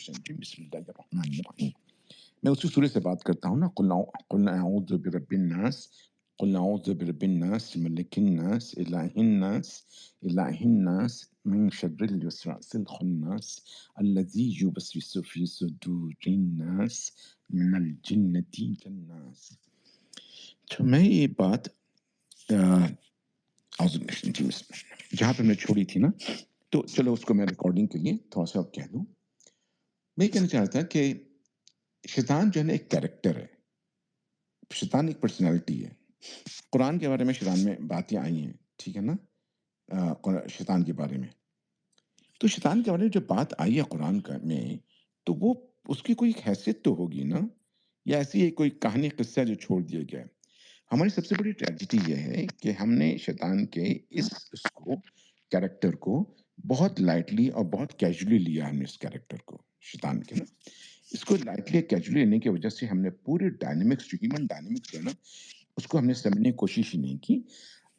الرجیم بسم اللہ الرحمن الرحیم. میں اسی سورہ سے بات کرتا ہوں نا. قل اعوذ برب الناس، قل اعوذ برب الناس ملک الناس الہ الناس من شر الوسواس الخناس الذی یوسوس فی صدور الناس من الجنۃ والناس. تو میں یہ بات اعوذ باللہ من الشیطان الرجیم جہاں پہ میں چھوڑی تھی نا، تو چلو اس کو میں ریکارڈنگ کے لیے تھوڑا سا کہہ دوں. میں کہنا چاہتا کہ شیطان جو ہے نا ایک کیریکٹر ہے، شیطان ایک پرسنالٹی ہے. قرآن کے بارے میں شیطان میں باتیں آئی ہیں، ٹھیک ہے نا. شیطان کے بارے میں، تو شیطان کے بارے میں جو بات آئی ہے قرآن کا میں، تو وہ اس کی کوئی حیثیت تو ہوگی نا، یا ایسی ہے کوئی کہانی قصہ جو چھوڑ دیا گیا ہے. ہماری سب سے بڑی ٹریجڈی یہ ہے کہ ہم نے شیطان کے اس کو کیریکٹر کو بہت لائٹلی اور بہت کیجولی لیا. ہم نے اس کیریکٹر کو، شیطان کے نا، اس کو لائٹلی کیجولی لینے کی وجہ سے ہم نے پورے ڈائنامکس، جو ہیومن ڈائنامکس ہے نا، اس کو ہم نے سمجھنے کی کوشش ہی نہیں کی.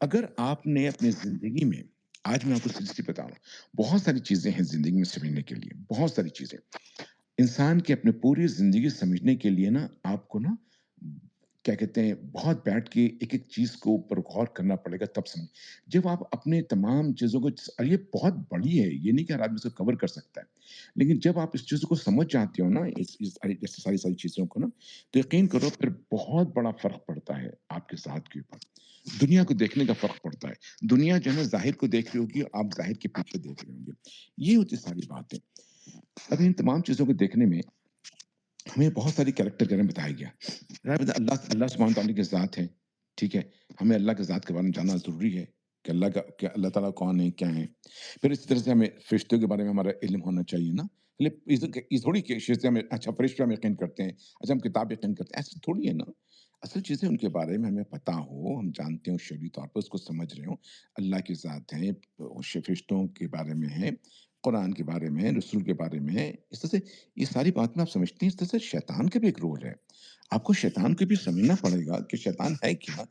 اگر آپ نے اپنی زندگی میں، آج میں آپ کو سچی بتا رہا ہوں، بہت ساری چیزیں ہیں زندگی میں سمجھنے کے لیے، بہت ساری چیزیں. انسان کے اپنے پوری زندگی سمجھنے کے لیے نا، آپ کو نا کیا کہتے ہیں، بہت بیٹھ کے ایک ایک چیز کو اوپر غور کرنا پڑے گا تب سمجھ. جب آپ اپنے تمام چیزوں کو، اور یہ بہت بڑی ہے، یہ نہیں کہ ہر آدمی اس کو کور کر سکتا ہے، لیکن جب آپ اس چیز کو سمجھ جاتے ہو نا، جیسے ساری چیزوں کو نا، تو یقین کرو پھر بہت بڑا فرق پڑتا ہے آپ کے ذات کے اوپر. دنیا کو دیکھنے کا فرق پڑتا ہے. دنیا جو ہے نا ظاہر کو دیکھ رہی ہوگی، آپ ظاہر کے پیچھے دیکھ رہے ہوں گے. یہ ہوتی ساری باتیں. اب ان تمام چیزوں کو دیکھنے میں ہمیں بہت ساری کیریکٹر کے بارے میں بتایا گیا. اللہ سبحانہ تعالیٰ کی ذات ہے، ٹھیک ہے. ہمیں اللہ کے ذات کے بارے میں جاننا ضروری ہے کہ اللہ تعالیٰ کون ہے، کیا ہے. پھر اسی طرح سے ہمیں فرشتوں کے بارے میں ہمارا علم ہونا چاہیے نا. یہ تھوڑی کہ فرشتے ہمیں، اچھا فرشتوں ہم یقین کرتے ہیں، اچھا ہم کتاب یقین کرتے ہیں، ایسا تھوڑی ہے نا. اصل چیزیں ان کے بارے میں ہمیں پتہ ہو، ہم جانتے ہوں، شرعی طور پر اس کو سمجھ رہے ہوں. اللہ کی ذات ہے، فرشتوں کے بارے میں ہے، قرآن کے بارے میں، رسول کے بارے میں. اس طرح سے یہ ساری بات میں آپ سمجھتے ہیں. اس طرح سے شیطان کا بھی ایک رول ہے. آپ کو شیطان کو بھی سمجھنا پڑے گا کہ شیطان ہے کیا،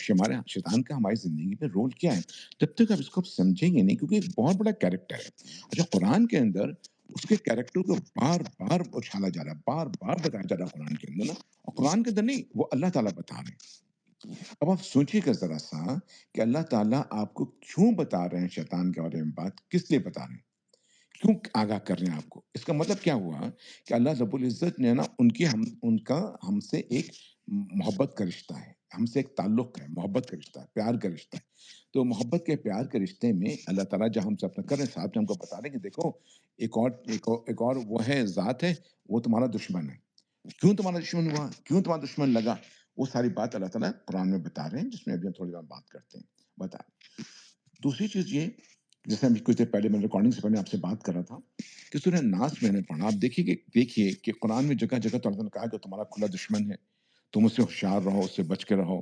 ہمارے شیطان کا ہماری زندگی میں رول کیا ہے. جب تک آپ اس کو سمجھیں گے نہیں، کیونکہ ایک بہت بڑا کیریکٹر ہے. اچھا قرآن کے اندر اس کے کیریکٹر کو بار بار اچھالا جا رہا ہے، بار بار بتایا جا رہا ہے قرآن کے اندر نا. اور قرآن کے اندر نہیں، وہ اللہ تعالیٰ بتا رہے ہیں. اب آپ سوچیے گا ذرا سا کہ اللہ تعالیٰ آپ کو کیوں بتا رہے ہیں شیطان کے بارے میں بات، کس لیے بتا رہے ہیں، کیوں آگاہ کر رہے ہیں آپ کو. اس کا مطلب کیا ہوا کہ اللہ رب العزت نے نا ان کا ہم سے ایک محبت کا رشتہ ہے، ہم سے ایک تعلق ہے، محبت کا رشتہ ہے، پیار کا رشتہ ہے. تو محبت کے پیار کے رشتے میں اللہ تعالیٰ جب ہم سے اپنا کر رہے ہیں، ساتھ میں ہم کو بتا رہے ہیں کہ دیکھو ایک اور وہ ہے، ذات ہے، وہ تمہارا دشمن ہے. کیوں تمہارا دشمن ہوا، کیوں تمہارا دشمن لگا، وہ ساری بات اللہ تعالیٰ قرآن میں بتا رہے ہیں، جس میں ابھی ہم تھوڑی دیر بات کرتے ہیں. بتا. دوسری چیز یہ، جیسے ہم کچھ دیر پہلے میں ریکارڈنگ سے پہلے آپ سے بات کر رہا تھا کہ سورہ ناس میں نے پڑھا. آپ دیکھیے کہ قرآن میں جگہ جگہ تو اللہ نے کہا کہ تمہارا کھلا دشمن ہے، تم اس سے ہوشیار رہو، اس سے بچ کے رہو،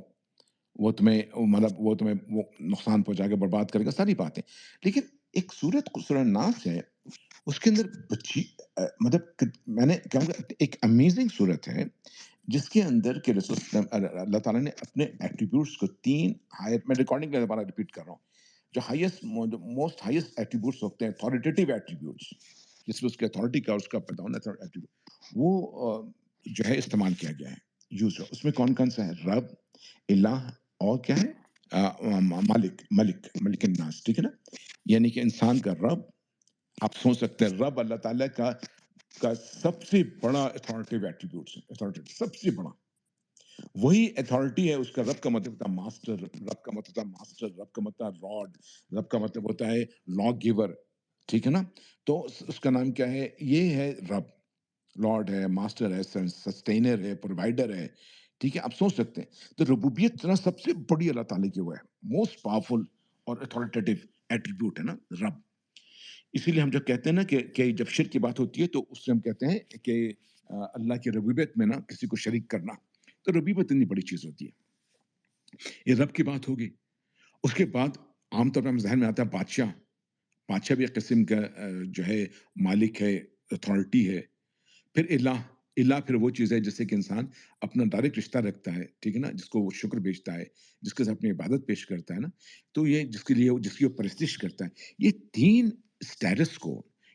وہ تمہیں وہ نقصان پہنچائے گا، برباد کرے گا، ساری باتیں. لیکن ایک سورہ ناس ہے، اس کے اندر مطلب میں نے کہوں گا ایک امیزنگ صورت ہے، جس کے اندر کہ اللہ تعالیٰ نے اپنے ایٹریبیوٹس کو میں ریکارڈنگ کے دوبارہ ریپیٹ کر رہا ہوں، جو موسٹ ہائیسٹ ایٹریبیوٹس ہوتے ہیں، اتھارٹیٹیو ایٹریبیوٹس، جس میں اس کی اتھارٹی کا، اس کا پتہ ہونا ایٹریبیوٹ، وہ جو ہے استعمال کیا گیا ہے، یوز ہو. اس میں کون کون سا ہے؟ رب، الہ، اور کیا ہے؟ ملک الناس، ٹھیک ہے نا. یعنی کہ انسان کا رب. آپ سوچ سکتے ہیں رب اللہ تعالیٰ کا سب سے بڑا اتھارٹیو ایٹریبیوٹس ہے، اتھارٹی سب سے بڑا وہی اتھارٹی ہے. اس کا رب کا مطلب ہوتا ہے ماسٹر، رب کا مطلب ہوتا ہے ماسٹر، رب کا مطلب لاڈ، رب کا مطلب ہوتا ہے لا گیور، ٹھیک ہے نا. تو اس کا نام کیا ہے؟ یہ ہے رب. لارڈ ہے، ماسٹر ہے، سسٹینر ہے، پرووائڈر ہے، ٹھیک ہے. آپ سوچ سکتے ہیں تو ربوبیت جو نا سب سے بڑی اللہ تعالیٰ کی وہ ہے، موسٹ پاورفل اور اتھارٹیٹیو ایٹریبیوٹ ہے نا، رب. اسی لیے ہم جب کہتے ہیں نا کہ جب شرک کی بات ہوتی ہے تو اس سے ہم کہتے ہیں کہ اللہ کی ربوبیت میں نا کسی کو شریک کرنا. تو ربوبیت اتنی بڑی چیز ہوتی ہے. یہ رب کی بات ہوگی. اس کے بعد عام طور پر ہم ذہن میں آتا ہے بادشاہ. بادشاہ بھی ایک قسم کا جو ہے مالک ہے، اتھارٹی ہے. پھر الہ پھر وہ چیز ہے جس سے کہ انسان اپنا ڈائریکٹ رشتہ رکھتا ہے، ٹھیک ہے نا، جس کو وہ شکر بیچتا ہے، جس کے ساتھ اپنی عبادت پیش کرتا ہے نا. تو یہ جس کی وہ پرستش کرتا ہے. یہ تین اسٹیٹس کو،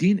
3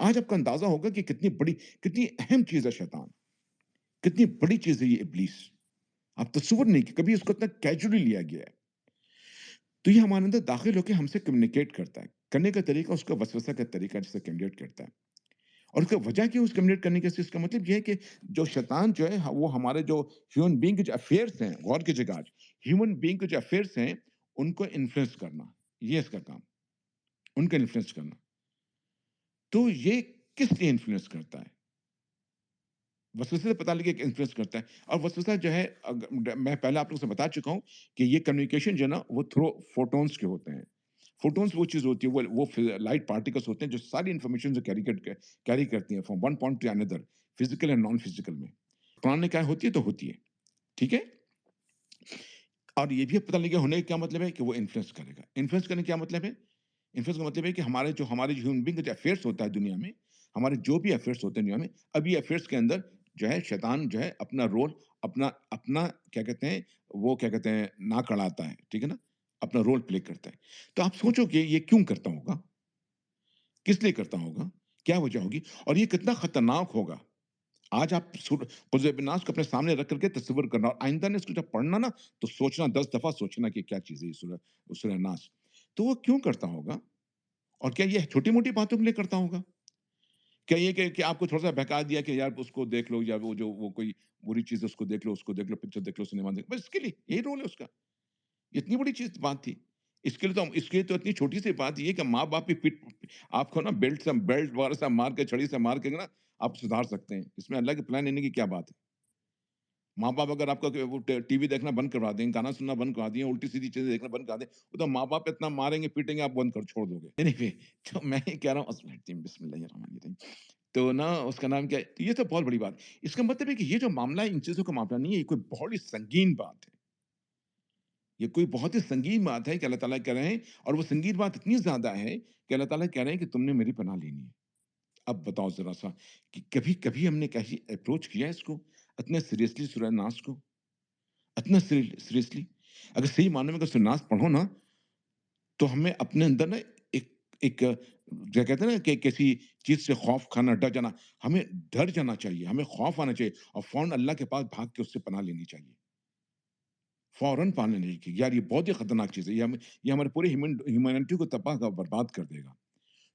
آج آپ کا اندازہ ہوگا کہ کتنی اہم چیز ہے شیطان، کتنی بڑی چیز ہے یہ ابلیس، آپ تصور نہیں کہ کبھی اس کو اتنا کیجولی لیا گیا ہے۔ تو یہ ہمارے اندر داخل ہو کے ہم سے کمیونیکیٹ کرتا ہے، کرنے کا طریقہ اس کا وسوسہ کا طریقہ جیسے کمیونیکیٹ کرتا ہے، اور اس کا وجہ کیا ہے اس کمیونیکیٹ کرنے کا، اس کا مطلب یہ ہے کہ جو شیطان جو ہے وہ ہمارے جو ہیومن بینگ کے جو افیئرس ہیں، غور کی جگہ آج ہیومن بینگ کے جو افیئرس ہیں ان کو انفلوئنس کرنا، یہ اس کا کام، ان کا انفلوئنس کرنا۔ تو یہ کس لیے انفلوئنس کرتا ہے؟ وسوسے سے پتہ لگے کہ انفلوئنس کرتا ہے، اور وسوسہ جو ہے میں پہلے آپ لوگوں سے بتا چکا ہوں کہ یہ کمیونیکیشن جو ہے نا وہ تھرو فوٹونز کے ہوتے ہیں۔ فوٹونز وہ چیز ہوتی ہے، وہ لائٹ پارٹیکلس ہوتے ہیں جو ساری انفارمیشن جو کیری کرتی ہیں فرام ون پوائنٹ ٹو اندر، فزیکل اینڈ نان فزیکل میں۔ قرآن نے کہا ہوتی ہے تو ہوتی ہے، ٹھیک ہے؟ اور یہ بھی پتہ لگے ہونے کا کیا مطلب ہے کہ وہ انفلوئنس کرے گا۔ انفلوئنس کرنے کا کیا مطلب ہے؟ انفلوئنس کا مطلب ہے کہ ہمارے جو ہیومن بینگ کا جو افیئرس ہوتا ہے دنیا میں، ہمارے جو بھی افیئرس ہوتے ہیں دنیا میں، اب یہ افیئرس کے اندر جو ہے شیطان جو ہے اپنا رول، اپنا کیا کہتے ہیں، وہ کیا کہتے ہیں ناک اڑاتا ہے، ٹھیک ہے نا، اپنا رول پلے کرتا ہے۔ تو آپ سوچو کہ یہ کیوں کرتا ہوگا، کس لیے کرتا ہوگا، کیا وجہ ہوگی، اور یہ کتنا خطرناک ہوگا۔ آج آپ قُضْ بِالنَّاسِ کو اپنے سامنے رکھ کر کے تصور کرنا، اور آئندہ نے اس کو جب پڑھنا نا تو سوچنا 10 دفعہ سوچنا کہ کیا چیز ہے یہ سورہ ناس۔ تو وہ کیوں کرتا ہوگا؟ اور کیا یہ چھوٹی موٹی باتوں کے لیے کرتا ہوگا؟ کیا یہ کہ آپ کو تھوڑا سا بہکا دیا کہ یار اس کو دیکھ لو، یا وہ کوئی بری چیز ہے اس کو دیکھ لو، پکچر دیکھ لو، سنیما دیکھ لو، بس اس کے لیے یہی رول ہے اس کا؟ یہ اتنی بڑی چیز بات تھی؟ اس کے لیے تو اتنی چھوٹی سی بات یہ ہے کہ ماں باپ بھی آپ کو نا بیلٹ وغیرہ سے مار کے، چھڑی سے مار کے نا آپ سدھار سکتے ہیں، اس میں اللہ کے پلان لینے کی کیا بات ہے؟ ماں باپ اگر آپ کا ٹی وی دیکھنا بند کروا دیں، گانا سننا بند کروا دیں، الٹی سیدھی چیزیں دیکھنا بند کروا دیں، وہ تو ماں باپ اتنا ماریں گے پیٹیں گے آپ بند کر چھوڑ دو گے۔ anyway، تو میں یہ کہہ رہا ہوں، بسم اللہ الرحمن الرحیم، تو نا اس کا نام کیا ہے، یہ تو بہت بڑی بات ہے۔ اس کا مطلب ہے کہ یہ جو معاملہ ہے ان چیزوں کا معاملہ نہیں ہے، یہ کوئی بہت ہی سنگین بات ہے، یہ کوئی بہت ہی سنگین بات ہے کہ اللہ تعالیٰ کہہ رہے ہیں، اور وہ سنگین بات اتنی زیادہ ہے کہ اللہ تعالیٰ کہہ رہے ہیں کہ تم نے میری پناہ لینی ہے۔ اب بتاؤ ذرا سا کہ کبھی ہم نے کیسی اپروچ کیا ہے اس کو اتنے سیریسلی سورہ ناس کو، اتنا سیریسلی؟ اگر صحیح معنی میں اگر سورہ ناس پڑھو نا تو ہمیں اپنے اندر نا ایک جو کہتے ہیں نا کہ کسی چیز سے خوف کھانا، ڈر جانا، ہمیں ڈر جانا چاہیے، ہمیں خوف آنا چاہیے، اور فوراً اللہ کے پاس بھاگ کے اس سے پناہ لینی چاہیے، فوراً پناہ لینی چاہیے۔ یار یہ بہت ہی خطرناک چیز ہے، یہ ہمارے پورے ہیومینٹی کو تباہ کا برباد کر دے گا،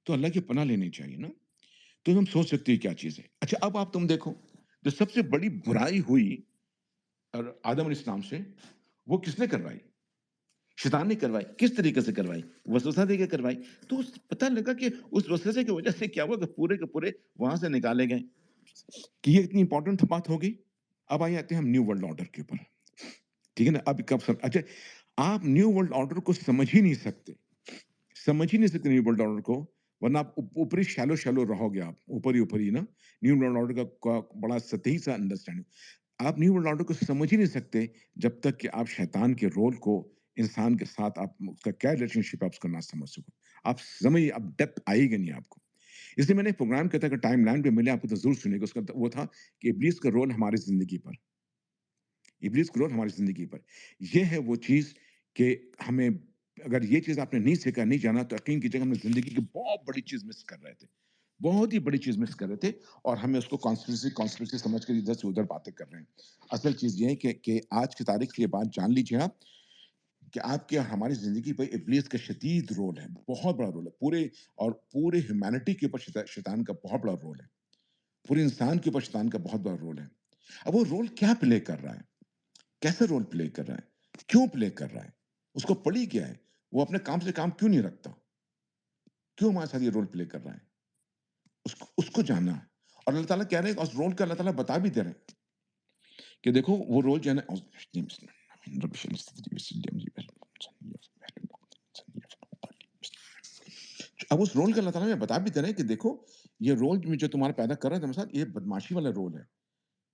تو اللہ کی پناہ لینی چاہیے نا۔ تو ہم سوچ سکتے ہیں کیا چیز ہے۔ اچھا اب آپ تم دیکھو، جو سب سے بڑی برائی ہوئی اور آدم علیہ السلام سے، وہ کس نے کروائی؟ شیطان نے کروائی۔ کس طریقے سے کروائی؟ وسوسہ دے کے کروائی۔ تو پتہ لگا کہ اس وسوسے کی وجہ سے کیا ہوا کہ پورے کے پورے وہاں سے نکالے گئے، کہ یہ اتنی امپورٹنٹ بات ہو گئی۔ اب آتے ہیں ہم نیو ورلڈ آرڈر کے اوپر، ٹھیک ہے نا؟ اب اچھا آپ نیو ورلڈ آرڈر کو سمجھ ہی نہیں سکتے، نیو ورلڈ آرڈر کو، ورنہ آپ اوپری شیلو رہو گے، آپ اوپر ہی نا نیو ورلڈ آرڈر کا بڑا سطحی سا انڈرسٹینڈنگ، آپ نیو ورلڈ آرڈر کو سمجھ ہی نہیں سکتے جب تک کہ آپ شیطان کے رول کو انسان کے ساتھ، آپ اس کا کیا ریلیشن شپ ہے آپ اس کو نہ سمجھ سکو، آپ سمجھ، اب ڈیپتھ آئے گا نہیں آپ کو۔ اس لیے میں نے ایک پروگرام کیا تھا کہ ٹائم لائن پہ ملے آپ کو تو ضرور سنیں گے، اس کا وہ تھا کہ ابلیس کا رول ہماری زندگی پر، ابلیس کا رول ہماری زندگی پر یہ ہے وہ چیز کہ ہمیں، اگر یہ چیز آپ نے نہیں سیکھا، نہیں جانا، تو یقین کیجیے ہم زندگی کی بہت بڑی چیز مس کر رہے تھے، بہت ہی بڑی چیز مس کر رہے تھے، اور ہمیں اس کو کانسپریسی سمجھ کر ادھر سے ادھر باتیں کر رہے ہیں۔ اصل چیز یہ ہے کہ آج کی تاریخ سے یہ بات جان لیجیے آپ، کہ آپ کے ہماری زندگی پہ ابلیس کا شدید رول ہے، بہت بڑا رول ہے، پورے ہیومینٹی کے اوپر شیطان کا بہت بڑا رول ہے، پورے انسان کے اوپر شیطان کا بہت بڑا رول ہے۔ اب وہ رول کیا پلے کر رہا ہے، کیسے رول پلے کر رہا ہے، کیوں پلے کر رہا ہے، اس کو پڑی کیا ہے، وہ اپنے کام سے کام کیوں نہیں رکھتا، کیوں ہمارے ساتھ یہ رول پلے کر رہا ہے، اس کو جاننا ہے۔ اور اللہ تعالیٰ کہہ رہے ہیں، اس رول کا اللہ تعالیٰ بتا بھی دے رہے ہیں کہ دیکھو وہ رول جو ہے نا، اب اس رول کا اللہ تعالیٰ نے بتا بھی دے رہے ہیں کہ دیکھو یہ رول جو تمہارا پیدا کر رہا ہے تمہارے ساتھ، یہ بدماشی والا رول ہے،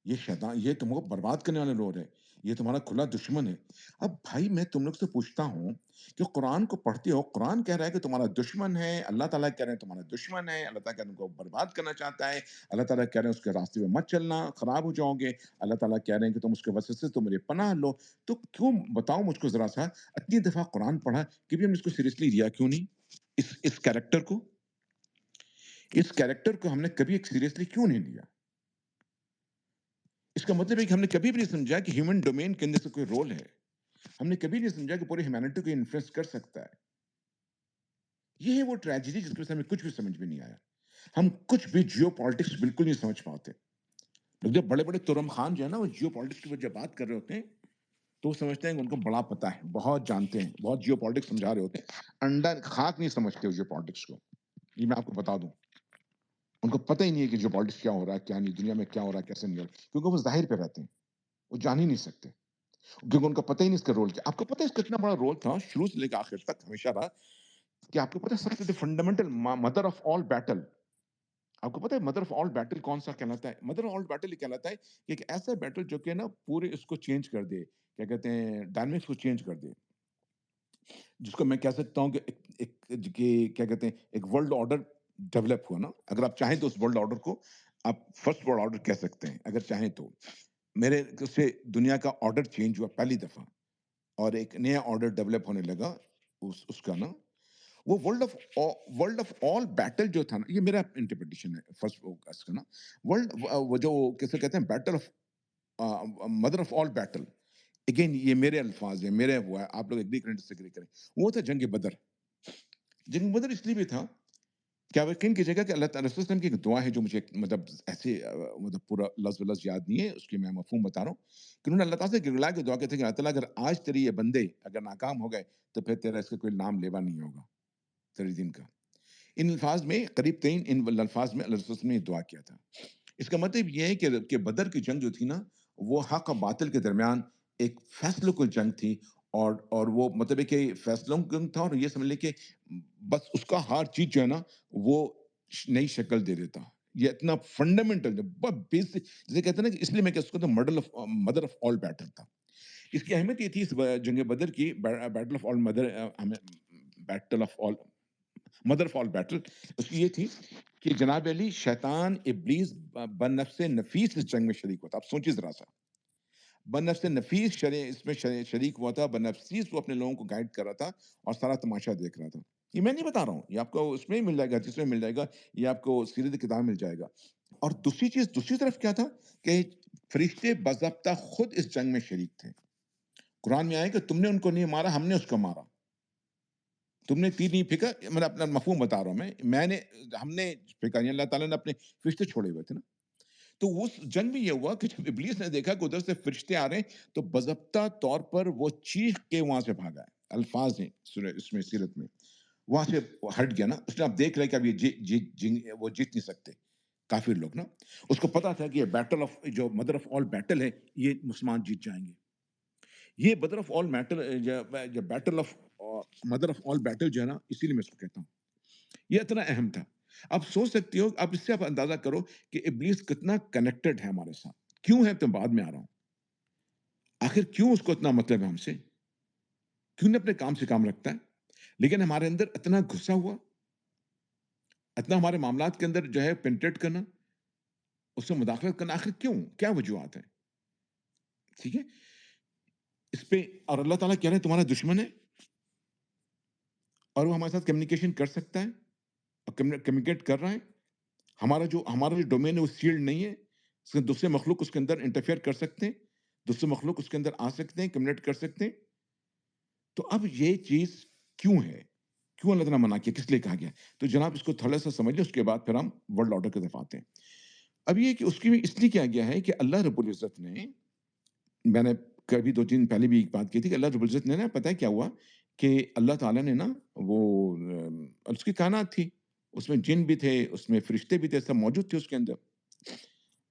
یہ شیطان، یہ تم کو برباد کرنے والا رول ہے، یہ تمہارا کھلا دشمن ہے۔ اب بھائی میں تم لوگ سے پوچھتا ہوں کہ قرآن کو پڑھتے ہو، قرآن کہہ رہا ہے کہ تمہارا دشمن ہے، اللہ تعالیٰ کہہ رہے ہیں تمہارا دشمن ہے، اللہ تعالیٰ تم کو برباد کرنا چاہتا ہے، اللہ تعالیٰ کہہ رہے ہیں اس کے راستے میں مت چلنا، خراب ہو جاؤ گے، اللہ تعالیٰ کہہ رہے ہیں کہ تم اس کے وسوسے سے، تم میری پناہ لو۔ تو کیوں، بتاؤ مجھ کو ذرا سا، اتنی دفعہ قرآن پڑھا کہ بھی ہم اس کو سیریسلی لیا کیوں نہیں، اس کیریکٹر کو، اس کیریکٹر کو ہم نے کبھی ایک سیریسلی کیوں نہیں لیا؟ اس کا مطلب ہے کہ ہم نے کبھی بھی نہیں سمجھا کہ ہیومن ڈومین کے اندر سے کوئی رول ہے. ہم نے کبھی نہیں سمجھا کہ پوری ہیومینٹی کو انفلوئنس کر سکتا ہے. یہ ہے وہ ٹریجڈی جس کی وجہ سے ہمیں کچھ بھی سمجھ میں نہیں آیا. ہم کچھ بھی جیو پالیٹکس بالکل نہیں سمجھ پاتے. لوگ جب بڑے بڑے ترم خان جو ہے نا وہ جیو پالیٹکس کی وجہ بات کر رہے ہوتے ہیں تو وہ سمجھتے ہیں کہ ان کو بڑا پتا ہے, بہت جانتے ہیں, بہت جیو پالیٹکس سمجھا رہے ہوتے ہیں. انڈا خاک نہیں سمجھتے جیو پالیٹکس کو. یہ میں آپ کو بتا دوں, ان کو پتہ ہی نہیں ہے کہ جیو پالیٹکس کیا ہو رہا ہے, کیا نہیں, دنیا میں کیا ہو رہا ہے, کیسے نہیں ہو رہا ہے, کیونکہ وہ ظاہر پہ رہتے ہیں, وہ جان ہی نہیں سکتے, کیونکہ ان کو پتہ ہی نہیں اس کا رول کیا. آپ کو پتہ ہے اس کا اتنا بڑا رول تھا شروع سے لے کے آخر تک ہمیشہ رہا, کہ آپ کو پتہ ہے سب سے fundamental mother of all battle, آپ کو پتہ ہے مدر آف آل بیٹل کون سا کہلاتا ہے؟ مدر آف آل بیٹل یہ کہلاتا ہے کہ ایک ایسا بیٹل جو کہ نا پورے اس کو چینج کر دے, کیا کہتے ہیں, ڈائنمکس کو چینج کر دے, جس کو میں کہہ سکتا ہوں کہ کیا کہتے ہیں ایک ورلڈ آرڈر ڈیولپ ہوا نا. اگر آپ چاہیں تو اس ورلڈ آرڈر کو آپ فرسٹ ورلڈ آرڈر کہہ سکتے ہیں اگر چاہیں تو. میرے سے دنیا کا آرڈر چینج ہوا پہلی دفعہ, اور ایک نیا آرڈر ڈیولپ ہونے لگا اس کا نا. وہ ورلڈ آف آل بیٹل جو تھا نا, یہ میرا انٹرپریٹیشن ہے فرسٹ اس کا نا. ورلڈ وہ جو کیسے کہتے ہیں battle of mother of all battle, again یہ میرے الفاظ ہیں, میرے ہوا ہے, آپ لوگ ایگری کریں ڈس ایگری کریں, وہ تھا جنگ بدر. جنگ بدر اس لیے بھی تھا, کیا یقین کیجیے گا کہ اللہ تعالیٰ رسول وسلم کی ایک دعا ہے جو مجھے مطلب ایسے مطلب پورا لفظ لفظ یاد نہیں ہے, اس کی میں مفہوم بتا رہا ہوں, کہ انہوں نے اللہ تعالیٰ سے گڑگڑا کے دعا کی تھی کہ اللہ تعالیٰ اگر آج تیری یہ بندے اگر ناکام ہو گئے تو پھر تیرا اس کا کوئی نام لیوا نہیں ہوگا تیرے دن کا. ان الفاظ میں قریب ترین ان الفاظ میں اللہ رسول وسلم نے دعا کیا تھا. اس کا مطلب یہ ہے کہ بدر کی جنگ جو تھی نا وہ حق اور باطل کے درمیان ایک فیصلوں کی جنگ تھی, اور وہ مطلب ہے کہ فیصلوں کی جنگ تھا, اور یہ سمجھ لیں کہ بس اس کا ہر چیز جو ہے نا وہ نئی شکل دے دیتا. یہ اتنا فنڈامنٹل بہت بیسک, جسے کہتے ہیں نا کہ اس لیے میں کہ اس کو تو مدر آف آل بیٹل تھا. اس کی اہمیت یہ تھی اس جنگ بدر کی, battle of all mother, battle of all mother of all battle, اس کی یہ تھی کہ جناب علی شیطان ابلیس بن نفس نفیس اس جنگ میں شریک ہوتا. آپ سوچیے ذرا سا, بن نفس نفیس اس میں شریک ہوا تھا, بن نفسیس وہ اپنے لوگوں کو گائیڈ کر رہا تھا اور سارا تماشا دیکھ رہا تھا. یہ میں نہیں بتا رہا ہوں, یہ آپ کو اس میں مل جائے گا, جس میں مل جائے گا, یہ آپ کو سیرت کتاب مل جائے گا. اور دوسری چیز دوسری طرف کیا تھا کہ فرشتے باضابطہ خود اس جنگ میں شریک تھے. قرآن میں آئے کہ تم نے ان کو نہیں مارا, ہم نے اس کو مارا. تم نے تیر نہیں پھینکا, میں اپنا مفہوم بتا رہا ہوں, میں نے ہم نے پھینکا, اللہ تعالیٰ نے اپنے فرشتے چھوڑے ہوئے تھے نا. تو اس جنگ میں یہ ہوا کہ جب ابلیس نے دیکھا کہ ادھر سے فرشتے آ رہے ہیں تو باضابطہ طور پر وہ چیخ کے وہاں سے بھاگا ہے. الفاظ ہیں اس میں سیرت میں, وہاں سے ہٹ گیا نا. اس نے آپ دیکھ رہے کہ اب یہ وہ جیت نہیں سکتے کافر لوگ نا. اس کو پتا تھا کہ یہ بیٹل آف جو مدر آف آل بیٹل ہے یہ مسلمان جیت جائیں گے. یہ مدر آف آل میٹل جو battle of mother of all battle جو ہے نا, اسی لیے میں اس کو کہتا ہوں یہ اتنا اہم تھا. آپ سوچ سکتے ہو, آپ اس سے آپ اندازہ کرو کہ ابلیس کتنا کنیکٹڈ ہے ہمارے ساتھ. کیوں ہے تو بعد میں آ رہا ہوں. آخر کیوں اس کو اتنا مطلب ہے ہم سے, کیوں نہیں اپنے کام سے کام رکھتا ہے, لیکن ہمارے اندر اتنا غصہ ہوا, اتنا ہمارے معاملات کے اندر جو ہے پینٹریٹ کرنا, اس سے مداخلت کرنا, آخر کیوں, کیا وجوہات ہے. ٹھیک ہے, اس پہ اور اللہ تعالیٰ کہہ رہے ہیں تمہارا دشمن ہے, اور وہ ہمارے ساتھ کمیونیکیشن کر سکتا ہے اور کمیونیکیٹ کر رہا ہے. ہمارا جو ڈومین ہے وہ سیلڈ نہیں ہے, دوسرے مخلوق اس کے اندر انٹرفیئر کر سکتے ہیں, دوسرے مخلوق اس کے اندر آ سکتے ہیں, کمیونیٹ کر سکتے ہیں. تو اب یہ چیز کیوں ہے, کیوں اللہ تعالیٰ منع کیا, کس لیے کہا گیا. تو جناب اس کو تھوڑا سا سمجھ لیں, اس کے بعد پھر ہم ورلڈ آرڈر کی طرف آتے ہیں. اب یہ کہ اس کی بھی اس لیے کیا گیا ہے کہ اللہ رب العزت نے, میں نے کبھی 2 دن پہلے بھی ایک بات کی تھی کہ اللہ رب العزت نے نا, پتہ ہے کیا ہوا کہ اللہ تعالیٰ نے نا وہ اس کی کائنات تھی, اس میں جن بھی تھے, اس میں فرشتے بھی تھے, سب موجود تھے اس کے اندر.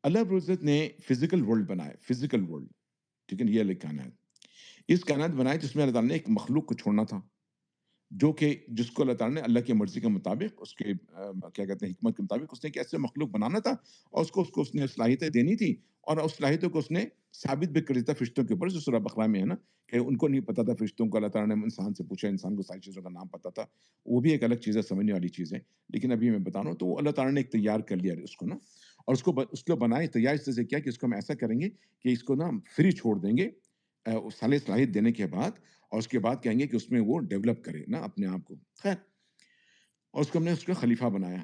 اللہ رب العزت نے فزیکل ورلڈ بنائے, فزیکل ورلڈ, ٹھیک ہے, یہ الگ کائنات. اس کائنات بنائے جس میں اللہ تعالیٰ نے ایک مخلوق کو چھوڑنا تھا, جو کہ جس کو اللہ تعالیٰ نے اللہ کی مرضی کے مطابق, اس کے کیا کہتے ہیں حکمت کے مطابق اس نے ایک ایسے مخلوق بنانا تھا, اور اس نے صلاحیتیں دینی تھی, اور اس صلاحیتوں کو اس نے ثابت بھی کر دیا تھا فرشتوں کے اوپر, جو سورہ بقرہ میں ہے نا کہ ان کو نہیں پتا تھا فرشتوں کو, اللہ تعالیٰ نے انسان سے پوچھا, انسان کو ساری چیزوں کا نام پتا تھا. وہ بھی ایک الگ چیز ہے, سمجھنے والی چیز ہے, لیکن ابھی میں بتا رہا ہوں. تو اللہ تعالیٰ نے ایک تیار کر لیا اس کو نا, اور اس کو بنائے تیار اس طرح سے کیا کہ اس کو ہم ایسا کریں گے کہ اس کو نا فری چھوڑ دیں گے سال صلاحیت دینے کے بعد, اور اس کے بعد کہیں گے کہ اس میں وہ ڈیولپ کرے نا اپنے آپ کو. خیر, اور اس کو ہم نے اس کا خلیفہ بنایا,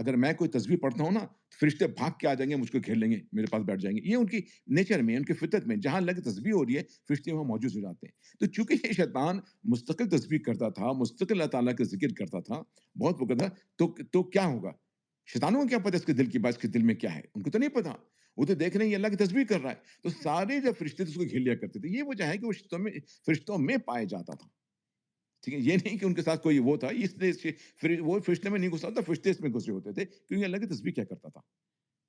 اگر میں کوئی تسبیح پڑھتا ہوں نا، فرشتے بھاگ کے آ جائیں گے، مجھ کو گھیر لیں گے، میرے پاس بیٹھ جائیں گے۔ یہ ان کی نیچر میں، ان کی فطرت میں، جہاں اللہ کی تسبیح ہو رہی ہے، فرشتے وہاں موجود ہو جاتے ہیں۔ تو چونکہ یہ شیطان مستقل تسبیح کرتا تھا، مستقل اللہ تعالیٰ کا ذکر کرتا تھا، بہت وہ کرتا تھا، تو کیا ہوگا؟ شیطانوں کو کیا پتا اس کے دل کی بات، اس کے دل میں کیا ہے؟ ان کو تو نہیں پتا۔ وہ تو دیکھ رہے ہیں یہ اللہ کی تسبیح کر رہا ہے۔ تو سارے جو فرشتے تھے اس کو گھیر لیا کرتے تھے۔ یہ وجہ ہے کہ وہ فرشتوں میں پایا جاتا تھا۔ ٹھیک ہے، یہ نہیں کہ ان کے ساتھ کوئی وہ تھا، اس لیے وہ فرشتے میں نہیں گھسا تھا، فرشتے اس میں گھسے ہوتے تھے، کیونکہ اللہ کی تسبیح کیا کرتا تھا۔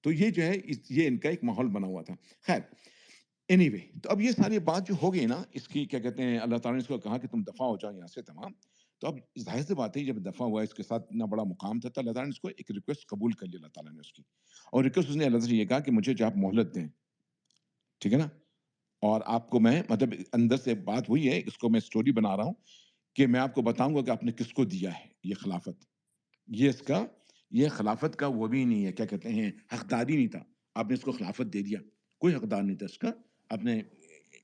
تو یہ جو ہے یہ ان کا ایک ماحول بنا ہوا تھا۔ خیر، اینی وے، تو اب یہ ساری بات جو ہو گئی نا، اس کی کیا کہتے ہیں، اللہ تعالیٰ نے اس کو کہا کہ تم دفاع ہو جاؤ یہاں سے تمام۔ تو اب ظاہر سی بات ہے، جب دفاع ہوا، اس کے ساتھ اتنا بڑا مقام تھا، تو اللہ تعالیٰ نے اس کو ایک ریکویسٹ قبول کر لی، اللہ تعالیٰ نے اس کی، اور ریکویسٹ اس نے اللہ سے یہ کہا کہ مجھے جو آپ مہلت دیں، ٹھیک ہے نا، اور آپ کو میں مطلب اندر سے بات ہوئی ہے، اس کو میں سٹوری بنا رہا ہوں کہ میں آپ کو بتاؤں گا کہ آپ نے کس کو دیا ہے یہ خلافت، یہ اس کا، یہ خلافت کا وہ بھی نہیں ہے، کیا کہتے ہیں، حقدار ہی نہیں تھا، آپ نے اس کو خلافت دے دیا، کوئی حقدار نہیں تھا اس کا، آپ نے،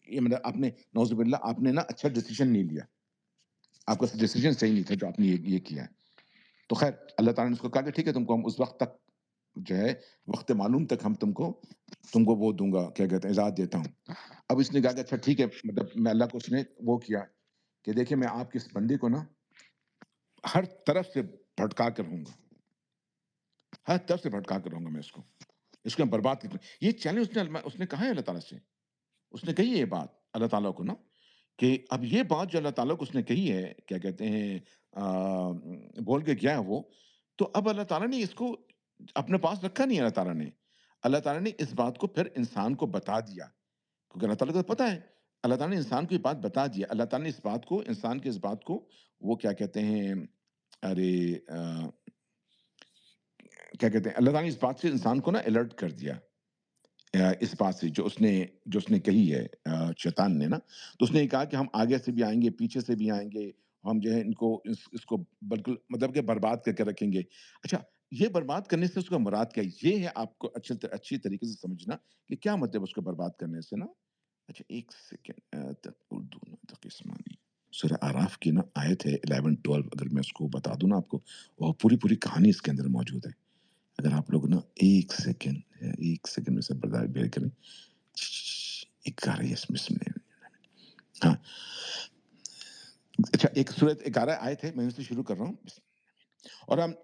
یہ مطلب آپ نے، نعوذ باللہ، آپ نے نا اچھا ڈیسیجن نہیں لیا، آپ کا ڈیسیجن صحیح نہیں تھا جو آپ نے یہ کیا ہے۔ تو خیر، اللہ تعالیٰ نے اس کو کہا کہ ٹھیک ہے، تم کو ہم اس وقت تک جو ہے، وقت معلوم تک ہم تم کو وہ دوں گا، کیا کہتے ہیں، اجازت دیتا ہوں۔ اب اس نے کہا کہ اچھا ٹھیک ہے، مطلب میں اللہ کو، اس نے وہ کیا کہ دیکھیں میں آپ کے اس بندے کو نا ہر طرف سے بھٹکا کر رہوں گا، ہر طرف سے بھٹکا کر رہوں گا میں اس کو برباد کر دوں۔ یہ چیلنج اس نے کہا ہے اللہ تعالیٰ سے، اس نے کہی ہے یہ بات اللہ تعالیٰ کو نا، کہ اب یہ بات جو اللہ تعالیٰ کو اس نے کہی ہے، کیا کہتے ہیں، بول کے کیا ہے وہ، تو اب اللہ تعالیٰ نے اس کو اپنے پاس رکھا نہیں ہے، اللہ تعالیٰ نے، اللہ تعالیٰ نے اس بات کو پھر انسان کو بتا دیا، کیونکہ اللہ تعالیٰ کو تو پتا ہے، اللہ تعالیٰ نے انسان کو یہ بات بتا دیا، اللہ تعالیٰ نے اس بات کو، انسان کے اس بات کو، وہ کیا کہتے ہیں، ارے کیا کہتے ہیں، اللہ تعالیٰ نے اس بات سے انسان کو نا الرٹ کر دیا، اس بات سے جو اس نے کہی ہے، شیطان نے نا، تو اس نے یہ کہا کہ ہم آگے سے بھی آئیں گے، پیچھے سے بھی آئیں گے، ہم جو ہے ان کو اس کو بالکل مطلب کہ برباد کر کے رکھیں گے۔ اچھا، یہ برباد کرنے سے اس کا مراد کیا ہے؟ یہ ہے آپ کو اچھی طریقے سے سمجھنا کہ کیا مطلب اس کو برباد کرنے سے نا۔ اچھا ایک سیکنڈ، اردو قسمانی سورہ آراف کی نا آیت ہے 11-12، اگر میں اس کو بتا دوں نا آپ کو، وہ پوری کہانی اس کے اندر موجود ہے، اگر آپ لوگ نا ایک سیکنڈ میں سے برداشت بیر کریں، ایک آ رہی ہے اس میں ہاں، اچھا، ایک سورت 11 آیت ہے، میں اس سے شروع کر رہا ہوں۔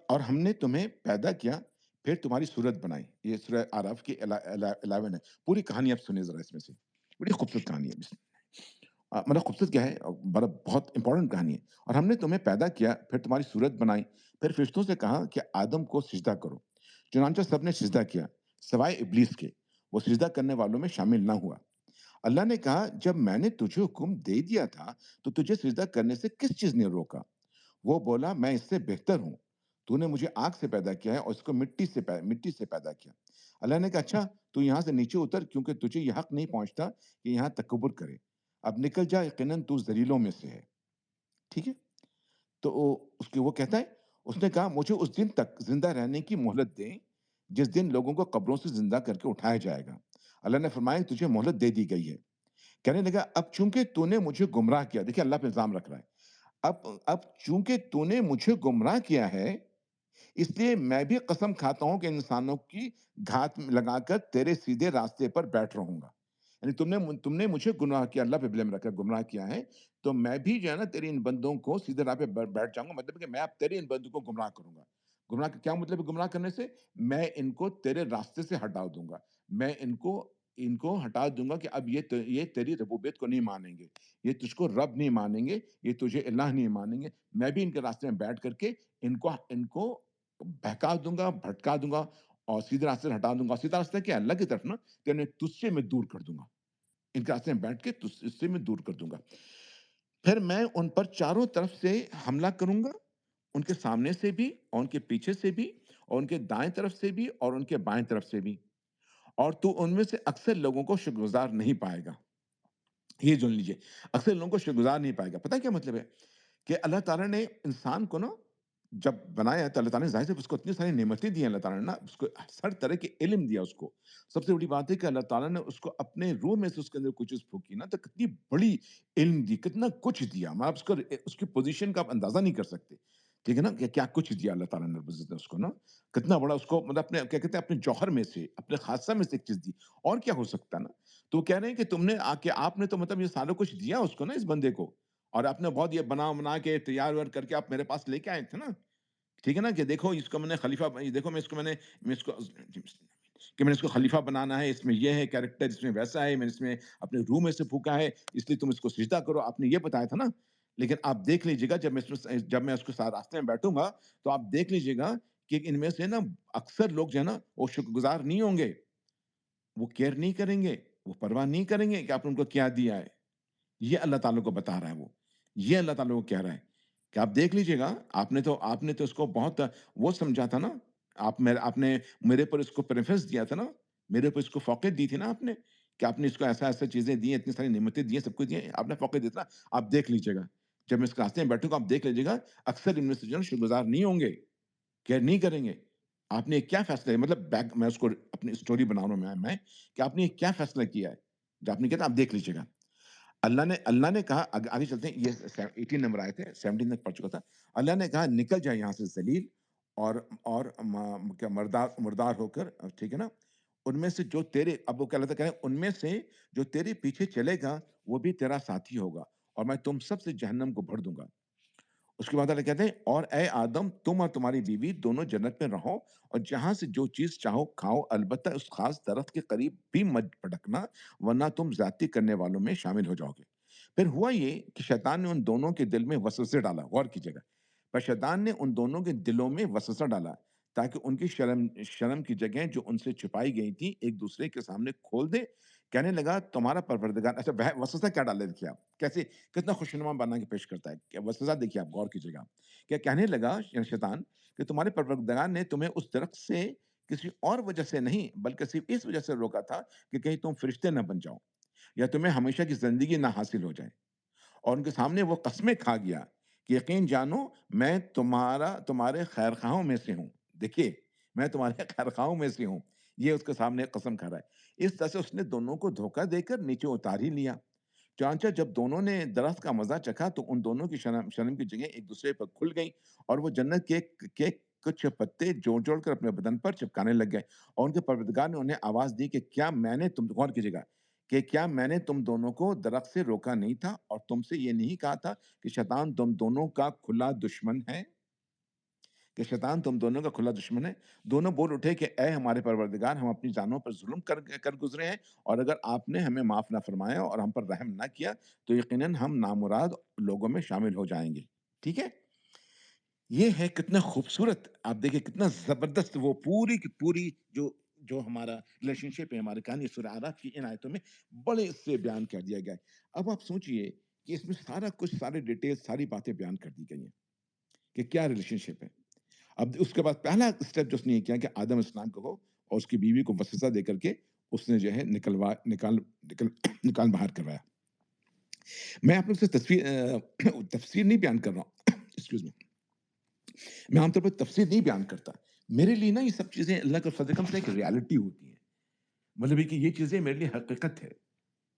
اور ہم نے تمہیں پیدا کیا، پھر تمہاری صورت بنائی، یہ سورہ آراف کی 11 ہے، پوری کہانی آپ سنیں ذرا، اس میں سے بڑی خوبصورت کہانی ہے، مطلب خوبصورت کیا ہے، بڑا بہت امپورٹنٹ کہانی ہے۔ اور ہم نے تمہیں پیدا کیا، پھر تمہاری صورت بنائی، پھر فرشتوں سے کہا کہ آدم کو سجدہ کرو، چنانچہ سب نے سجدہ کیا سوائے ابلیس کے، وہ سجدہ کرنے والوں میں شامل نہ ہوا۔ اللہ نے کہا جب میں نے تجھے حکم دے دیا تھا تو تجھے سجدہ کرنے سے کس چیز نے روکا؟ وہ بولا میں اس سے بہتر ہوں، تو نے مجھے آگ سے پیدا کیا ہے اور اس کو مٹی سے پیدا کیا۔ اللہ نے کہا اچھا تو یہاں سے نیچے اتر، کیونکہ تجھے یہ حق نہیں پہنچتا کہ یہاں تکبر کرے، اب نکل جا، یقیناً تو ذلیلوں میں سے ہے۔ ٹھیک ہے، تو وہ کہتا ہے، اس نے کہا مجھے اس دن تک زندہ رہنے کی مہلت دیں جس دن لوگوں کو قبروں سے زندہ کر کے اٹھایا جائے گا۔ اللہ نے فرمایا تجھے مہلت دے دی گئی ہے۔ کہنے لگا اب چونکہ تو نے مجھے گمراہ کیا، دیکھیں اللہ پہ الزام رکھ رہا ہے، اب چونکہ تو نے مجھے گمراہ کیا ہے، اس لیے میں بھی قسم کھاتا ہوں کہ انسانوں کی گھات لگا کر تیرے سیدھے راستے پر بیٹھ رہوں گا۔ یعنی تم نے مجھے گناہ کیا، اللہ پہ بلیم رکھ کر گمراہ کیا ہے، تو میں بھی جو ہے نا تیرے ان بندوں کو سیدھے راہ پہ بیٹھ جاؤں گا، مطلب کہ میں اب تیرے ان بندوں کو گمراہ کروں گا۔ گمراہ کا کیا مطلب ہے؟ گمراہ کرنے سے میں ان کو تیرے راستے سے ہٹا دوں گا، میں ان کو ہٹا دوں گا کہ اب یہ تیری ربوبیت کو نہیں مانیں گے، یہ تجھ کو رب نہیں مانیں گے، یہ تجھے الہ نہیں مانیں گے، میں بھی ان کے راستے میں بیٹھ کر کے ان کو بہکا دوں گا، بھٹکا دوں گا، اور سیدھے راستے سے ہٹا دوں گا۔ سیدھا راستہ کیا ہے؟ اللہ کی طرف نا، تیرے تجھ سے میں دور کر دوں گا، ان کے راستے میں بیٹھ کے اس سے میں دور کر دوں گا۔ پھر میں ان پر چاروں طرف سے حملہ کروں گا، ان کے سامنے سے بھی اور ان کے پیچھے سے بھی اور ان کے دائیں طرف سے بھی اور ان کے بائیں طرف سے بھی، اور تو ان میں سے اکثر لوگوں کو شکرگزار نہیں پائے گا۔ یہ سن لیجیے، اکثر لوگوں کو شکرگزار نہیں پائے گا۔ پتہ کیا مطلب ہے؟ کہ اللہ تعالیٰ نے انسان کو نا جب بنایا تو اللہ تعالیٰ نے ظاہر سے اس کو اتنی ساری نعمتیں دی ہیں، اللہ تعالیٰ نے نا اس کو ہر طرح کے علم دیا اس کو۔ سب سے بڑی بات ہے کہ اللہ تعالیٰ نے اس کو اپنے روح میں سے اس کے اندر کوئی چیز پھونکی نا، تو کتنی بڑی علم دی، کتنا کچھ دیا، آپ اس کی پوزیشن کا آپ اندازہ نہیں کر سکتے۔ ٹھیک ہے نا؟ کہ کیا کچھ دیا اللہ تعالیٰ نے رب العزت نے اس کو نا، کتنا بڑا اس کو مطلب اپنے کیا کہتے ہیں اپنے جوہر میں سے، اپنے خاصہ میں سے ایک چیز دی، اور کیا ہو سکتا ہے نا؟ تو وہ کہہ رہے ہیں کہ تم نے آپ نے تو مطلب یہ سارا کچھ دیا اس کو نا، اس بندے کو، اور آپ نے بہت یہ بنا کے تیار ویار کر کے آپ میرے پاس لے کے آئے تھے نا، ٹھیک ہے نا؟ کہ دیکھو اس کو میں نے خلیفہ، دیکھو میں اس کو کہ میں نے اس کو خلیفہ بنانا ہے، اس میں یہ ہے کیریکٹر، اس میں ویسا ہے، میں نے اس میں اپنے روح میں سے پھونکا ہے، اس لیے تم اس کو سجدہ کرو، آپ نے یہ بتایا تھا نا؟ لیکن آپ دیکھ لیجیے گا جب میں اس کے ساتھ راستے میں بیٹھوں گا، تو آپ دیکھ لیجیے گا کہ ان میں سے نا اکثر لوگ جو ہے نا وہ شکر گزار نہیں ہوں گے، وہ کیئر نہیں کریں گے، وہ پرواہ نہیں کریں گے کہ آپ نے ان کو کیا دیا ہے۔ یہ اللہ تعالیٰ کو بتا رہا ہے وہ، یہ اللہ تعالیٰ کو کہہ رہا ہے کہ آپ دیکھ لیجیے گا، آپ نے تو اس کو بہت وہ سمجھا تھا نا، آپ نے میرے پر اس کو پریفرنس دیا تھا نا، میرے پر اس کو فوقیت دی تھی نا آپ نے، کہ آپ نے اس کو ایسا چیزیں دی ہیں، اتنی ساری نعمتیں دی ہیں، سب کچھ دی ہیں، آپ نے فوقیت دیا تھا نا، آپ دیکھ لیجیے گا، جب میں اس راستے میں بیٹھوں گا آپ دیکھ لیجیے گا، اکثر ان میں سے جو ہے نا شکر گزار نہیں ہوں گے، کیئر نہیں کریں گے۔ آپ نے کیا فیصلہ ہے مطلب میں اس کو اپنی اسٹوری بنا رہا ہوں میں کہ آپ نے کیا فیصلہ کیا ہے؟ جو آپ نے کیا تھا آپ دیکھ لیجیے گا۔ اللہ نے کہا آگے چلتے ہیں، یہ 18 نمبر آئے تھے، 17 تک پڑھ چکا تھا۔ اللہ نے کہا نکل جائے یہاں سے ذلیل اور کیا مردار مردار ہو کر، ٹھیک ہے نا؟ ان میں سے جو تیرے، اب وہ کیا اللہ تعالیٰ کہہ رہے ہیں، ان میں سے جو تیرے پیچھے چلے گا وہ بھی تیرا ساتھی ہوگا، اور میں تم سب سے جہنم کو بھر دوں گا۔ اس کے بعد اللہ کہتے ہیں اور اے آدم تم اور تمہاری بیوی دونوں جنت میں رہو اور جہاں سے جو چیز چاہو کھاؤ، البتہ اس خاص درخت کے قریب بھی مت پھٹکنا ورنہ تم زیادتی کرنے والوں میں شامل ہو جاؤ گے۔ پھر ہوا یہ کہ شیطان نے ان دونوں کے دل میں وسوسے ڈالا، غور کیجیے گا، پر شیطان نے ان دونوں کے دلوں میں وسوسہ ڈالا تاکہ ان کی شرم کی جگہیں جو ان سے چھپائی گئی تھی ایک دوسرے کے سامنے کھول دے۔ کہنے لگا تمہارا پروردگار، اچھا وسوسہ کیا ڈالے دیکھیے آپ کیسے کتنا خوشنما بنا کے پیش کرتا ہے کہ وسوسہ دیکھیے آپ غور کیجیے گا، کیا کہنے لگا شیطان کہ تمہارے پروردگار نے تمہیں اس درخت سے کسی اور وجہ سے نہیں بلکہ صرف اس وجہ سے روکا تھا کہ کہیں تم فرشتے نہ بن جاؤ یا تمہیں ہمیشہ کی زندگی نہ حاصل ہو جائے، اور ان کے سامنے وہ قسمیں کھا گیا کہ یقین جانو میں تمہارے خیر خواہوں میں سے ہوں۔ دیکھیے میں تمہارے خیر خواہوں میں سے ہوں، یہ اس کے سامنے قسم کھا رہا ہے۔ اس طرح سے اس نے دونوں کو دھوکہ دے کر نیچے اتار ہی لیا۔ چانچہ جب دونوں نے درخت کا مزہ چکھا تو ان دونوں کی شرم کی جگہیں ایک دوسرے پر کھل گئیں اور وہ جنت کے کچھ پتے جوڑ جوڑ کر اپنے بدن پر چپکانے لگ گئے، اور ان کے پروردگار نے انہیں آواز دی کہ کیا میں نے تم غور کیجیے گا کہ کیا میں نے تم دونوں کو درخت سے روکا نہیں تھا اور تم سے یہ نہیں کہا تھا کہ شیطان تم دونوں کا کھلا دشمن ہے، کہ شیطان تم دونوں کا کھلا دشمن ہے۔ دونوں بول اٹھے کہ اے ہمارے پروردگار ہم اپنی جانوں پر ظلم کر گزرے ہیں، اور اگر آپ نے ہمیں معاف نہ فرمایا اور ہم پر رحم نہ کیا تو یقیناً ہم نامراد لوگوں میں شامل ہو جائیں گے۔ ٹھیک ہے، یہ ہے کتنا خوبصورت، آپ دیکھیں کتنا زبردست وہ پوری کی پوری جو ہمارا ریلیشن شپ ہے، ہماری کہانی سورہ اعراف کی ان آیتوں میں بڑے سے بیان کر دیا گیا ہے۔ اب آپ سوچئے کہ اس میں سارا کچھ، سارے ڈیٹیل، ساری باتیں بیان کر دی گئی ہیں کہ کیا ریلیشن شپ ہے۔ اب اس کے بعد پہلا اسٹیپ جو اس نے یہ کیا کہ آدم السلام کو اور اس کی بیوی کو وسوسہ دے کر کے اس نے جو ہے نکال باہر کروایا۔ میں آپ لوگ سے تفسیر نہیں بیان کر رہا ہوں ایکسکیوز می، میں عام طور پر تفسیر نہیں بیان کرتا، میرے لیے نا یہ سب چیزیں اللہ کے فضل کرم سے ایک ریالٹی ہوتی ہیں، مطلب یہ کہ یہ چیزیں میرے لیے حقیقت ہے،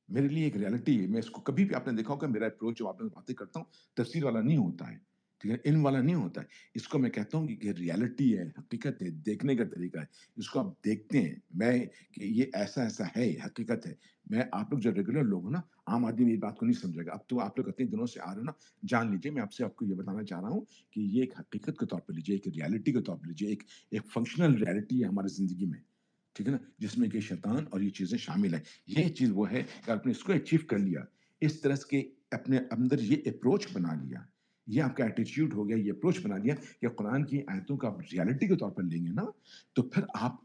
میرے لیے ایک ریالٹی ہے۔ میں اس کو کبھی بھی آپ نے دیکھا ہوگا میرا اپروچ جو آپ نے باتیں کرتا ہوں تفسیر والا نہیں ہوتا ہے، ٹھیک ہے، علم والا نہیں ہوتا ہے، اس کو میں کہتا ہوں کہ ریالٹی ہے، حقیقت ہے، دیکھنے کا طریقہ ہے، اس کو آپ دیکھتے ہیں میں کہ یہ ایسا ایسا ہے، حقیقت ہے۔ میں آپ لوگ جو ریگولر لوگ ہو نا، عام آدمی میری بات کو نہیں سمجھے گا، اب تو آپ لوگ اتنے دنوں سے آ رہے ہو نا، جان لیجیے میں آپ کو یہ بتانا چاہ رہا ہوں کہ یہ ایک حقیقت کے طور پہ لیجیے، ایک ریالٹی کے طور پہ لیجیے، ایک فنکشنل ریالٹی ہے ہماری زندگی میں، ٹھیک ہے نا، جس میں کہ شیطان اور یہ چیزیں شامل ہیں۔ یہ چیز وہ ہے کہ آپ نے اس کو اچیو کر لیا، اس طرح کے اپنے اندر یہ اپروچ بنا لیا، یہ آپ کا ایٹیٹیوڈ ہو گیا، یہ اپروچ بنا لیا کہ قرآن کی آیتوں کا آپ ریالٹی کے طور پر لیں گے نا، تو پھر آپ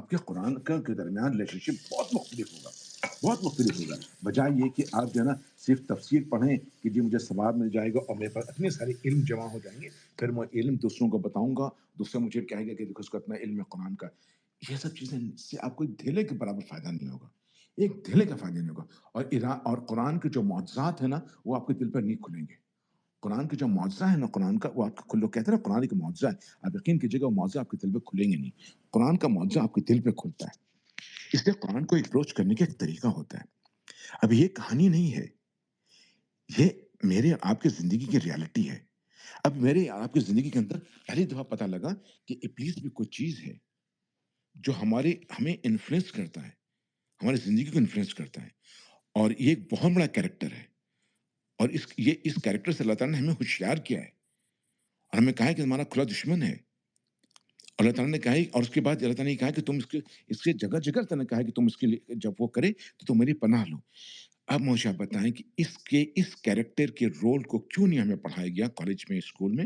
کے قرآن کے درمیان ریلیشن شپ بہت مختلف ہوگا، بہت مختلف ہوگا، بجائے یہ کہ آپ جو ہے نا صرف تفسیر پڑھیں کہ جی مجھے ثواب مل جائے گا اور میرے پاس اتنے سارے علم جمع ہو جائیں گے، پھر میں علم دوسروں کو بتاؤں گا، دوسرے مجھے کہے گا کہ دیکھو اس کو اتنا علم ہے قرآن کا۔ یہ سب چیزیں سے آپ کو ایک دھیلے کے برابر فائدہ نہیں ہوگا، ایک دھیلے کا فائدہ نہیں ہوگا، اور قرآن کے جو معجزات ہیں نا وہ آپ کے دل پر نہیں کھلیں گے۔ قرآن کے جو معجزہ ہے نا قرآن کا، وہ آپ کے لوگ کہتے ہیں نا قرآن ایک معجزہ ہے، آپ یقین کیجیے گا وہ معجزہ آپ کے دل پہ کھلیں گے نہیں، قرآن کا معجزہ آپ کے دل پہ کھلتا ہے۔ اس لیے قرآن کو اپروچ کرنے کا ایک طریقہ ہوتا ہے۔ اب یہ کہانی نہیں ہے، یہ میرے اور آپ کی زندگی کی ریالٹی ہے۔ اب میرے آپ کی زندگی کے اندر پہلی دفعہ پتہ لگا کہ ابلیس بھی کوئی چیز ہے جو ہمیں انفلوئنس کرتا ہے، ہماری زندگی کو انفلوئنس کرتا ہے، اور یہ ایک بہت بڑا کیریکٹر ہے، اور اس کیریکٹر سے اللہ تعالیٰ نے ہمیں ہوشیار کیا ہے، اور ہمیں کہا ہے کہ ہمارا کھلا دشمن ہے۔ اللہ تعالیٰ نے کہا ہے، اور اس کے بعد اللہ تعالیٰ نے کہا ہے کہ تم اس کے جگہ اللہ تعالیٰ نے کہا ہے کہ تم اس کے لیے جب وہ کرے تو تم میری پناہ لو۔ اب مجھے آپ بتائیں کہ اس کیریکٹر کے رول کو کیوں نہیں ہمیں پڑھایا گیا کالج میں، اسکول میں؟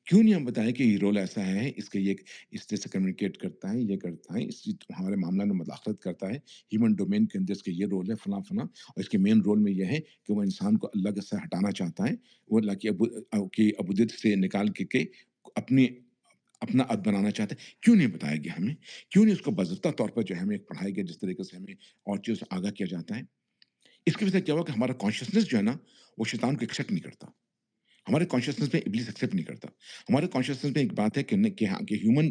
کیوں نہیں ہم بتائیں کہ یہ رول ایسا ہے، اس کے یہ اس طرح سے کمیونیکیٹ کرتا ہے، یہ کرتا ہے، اس ہمارے معاملہ میں مداخلت کرتا ہے، ہیومن ڈومین کے اندر اس کے یہ رول ہے، فلاں فلاں، اور اس کے مین رول میں یہ ہے کہ وہ انسان کو اللہ کے سے ہٹانا چاہتا ہے، وہ اللہ کی عبودیت سے نکال کے اپنی اپنا عبد بنانا چاہتا ہے۔ کیوں نہیں بتایا گیا ہمیں؟ کیوں نہیں اس کو باضابطہ طور پر جو ہے ہمیں پڑھایا گیا، جس طریقے سے ہمیں اور چیزوں سے آگاہ کیا جاتا ہے؟ اس کی وجہ سے کیا ہوا کہ ہمارا کانشیسنس جو ہے نا، وہ شیطان کو ایکسیپٹ نہیں کرتا، ہمارے کانشیسنس میں ابلیس ایکسیپٹ نہیں کرتا۔ ہمارے کانشیسنس میں ایک بات ہے کہ ہیومن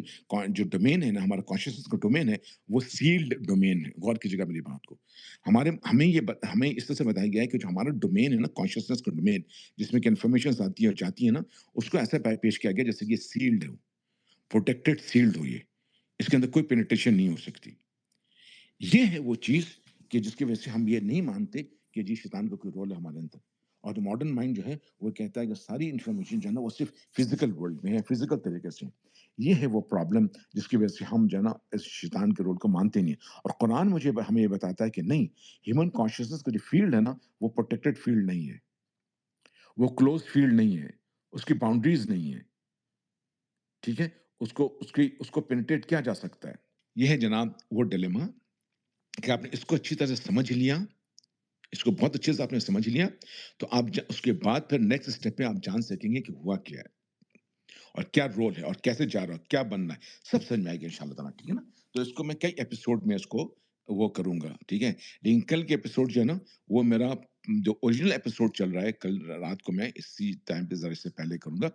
جو ڈومین ہے نا، ہمارا کانشیسنس کا ڈومین ہے، وہ سیلڈ ڈومین ہے۔ غور کیجیے گا میری بات کو۔ ہمیں اس طرح سے بتایا گیا ہے کہ جو ہمارا ڈومین ہے نا، کانشیسنس کا ڈومین، جس میں کہ انفارمیشن آتی ہے اور جاتی ہے نا، اس کو ایسا پیش کیا گیا جیسے کہ یہ سیلڈ ہو، پروٹیکٹڈ سیلڈ ہو، یہ اس کے اندر کوئی پینیٹریشن نہیں ہو سکتی۔ یہ ہے وہ چیز کہ جس کی وجہ سے ہم یہ نہیں مانتے کہ جی شیطان کا کوئی رول ہے ہمارے اندر، اور جو ماڈرن مائنڈ جو ہے وہ کہتا ہے کہ ساری انفارمیشن جو ہے نا وہ صرف فزیکل ورلڈ میں ہے، فزیکل طریقے سے۔ یہ ہے وہ پرابلم جس کی وجہ سے ہم جو ہے نا اس شیطان کے رول کو مانتے نہیں ہیں، اور قرآن ہمیں یہ بتاتا ہے کہ نہیں، ہیومن کانشیسنس کا جو فیلڈ ہے نا، وہ پروٹیکٹڈ فیلڈ نہیں ہے، وہ کلوز فیلڈ نہیں ہے، اس کی باؤنڈریز نہیں ہے، ٹھیک ہے؟ اس کو پینیٹریٹ کیا جا سکتا ہے۔ یہ ہے جناب وہ ڈیلیما کہ آپ نے اس کو اچھی طرح سے سمجھ لیا، اس کو بہت اچھے سے آپ نے سمجھ لیا، تو آپ اس کے بعد پھر نیکسٹ اسٹیپ پہ آپ جان سکیں گے کہ ہوا کیا ہے، اور کیا رول ہے، اور کیسے جا رہا ہے، کیا بننا ہے، سب سمجھ میں آئے گا ان شاء اللہ تعالیٰ، ٹھیک ہے نا؟ تو اس کو میں کئی ایپیسوڈ میں اس کو وہ کروں گا، ٹھیک ہے؟ لیکن کل کے ایپیسوڈ جو ہے نا، وہ میرا جو اوریجنل ایپیسوڈ چل رہا ہے، کل رات کو میں اسی ٹائم پہ ذرا اس سے پہلے کروں گا،